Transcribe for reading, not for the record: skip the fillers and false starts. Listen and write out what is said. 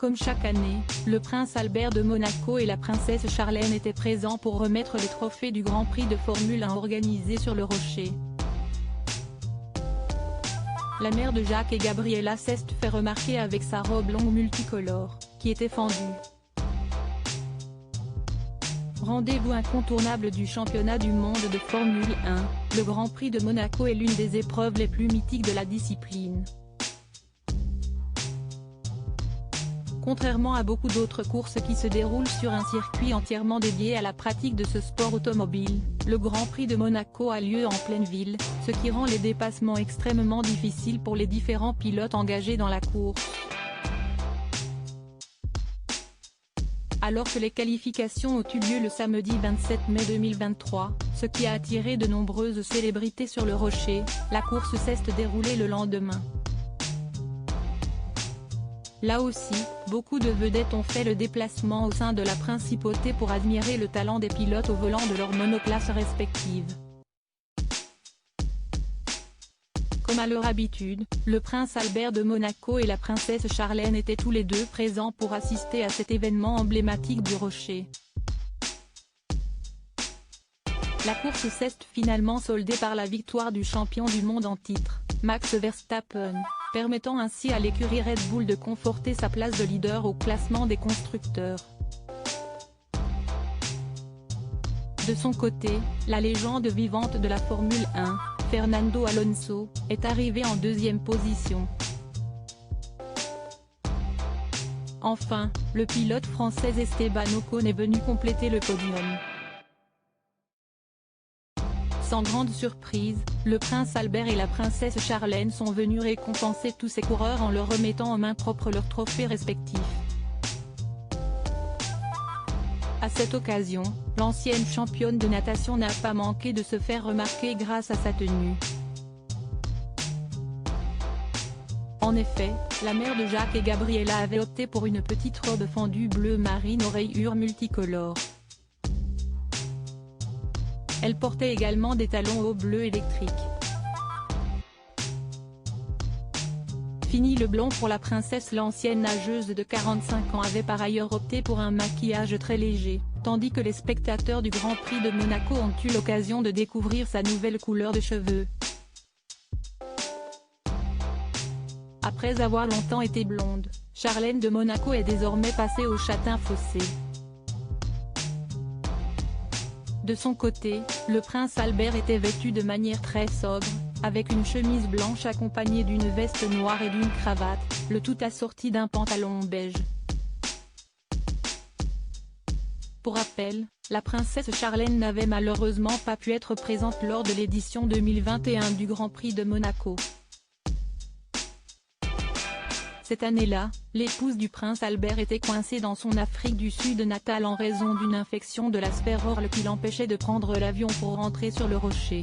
Comme chaque année, le prince Albert de Monaco et la princesse Charlène étaient présents pour remettre les trophées du Grand Prix de Formule 1 organisé sur le Rocher. La mère de Jacques et Gabriella s'est fait remarquer avec sa robe longue multicolore, qui était fendue. Rendez-vous incontournable du championnat du monde de Formule 1, le Grand Prix de Monaco est l'une des épreuves les plus mythiques de la discipline. Contrairement à beaucoup d'autres courses qui se déroulent sur un circuit entièrement dédié à la pratique de ce sport automobile, le Grand Prix de Monaco a lieu en pleine ville, ce qui rend les dépassements extrêmement difficiles pour les différents pilotes engagés dans la course. Alors que les qualifications ont eu lieu le samedi 27 mai 2023, ce qui a attiré de nombreuses célébrités sur le Rocher, la course s'est déroulée le lendemain. Là aussi, beaucoup de vedettes ont fait le déplacement au sein de la principauté pour admirer le talent des pilotes au volant de leurs monoplaces respectives. Comme à leur habitude, le prince Albert de Monaco et la princesse Charlène étaient tous les deux présents pour assister à cet événement emblématique du Rocher. La course s'est finalement soldée par la victoire du champion du monde en titre, Max Verstappen, permettant ainsi à l'écurie Red Bull de conforter sa place de leader au classement des constructeurs. De son côté, la légende vivante de la Formule 1, Fernando Alonso, est arrivé en deuxième position. Enfin, le pilote français Esteban Ocon est venu compléter le podium. Sans grande surprise, le prince Albert et la princesse Charlène sont venus récompenser tous ces coureurs en leur remettant en main propre leurs trophées respectifs. À cette occasion, l'ancienne championne de natation n'a pas manqué de se faire remarquer grâce à sa tenue. En effet, la mère de Jacques et Gabriella avait opté pour une petite robe fendue bleu marine aux rayures multicolores. Elle portait également des talons hauts bleu électriques. Fini le blond pour la princesse. L'ancienne nageuse de 45 ans avait par ailleurs opté pour un maquillage très léger, tandis que les spectateurs du Grand Prix de Monaco ont eu l'occasion de découvrir sa nouvelle couleur de cheveux. Après avoir longtemps été blonde, Charlène de Monaco est désormais passée au châtain foncé. De son côté, le prince Albert était vêtu de manière très sobre, avec une chemise blanche accompagnée d'une veste noire et d'une cravate, le tout assorti d'un pantalon beige. Pour rappel, la princesse Charlène n'avait malheureusement pas pu être présente lors de l'édition 2021 du Grand Prix de Monaco. Cette année-là, l'épouse du prince Albert était coincée dans son Afrique du Sud natale en raison d'une infection de la sphère orale qui l'empêchait de prendre l'avion pour rentrer sur le Rocher.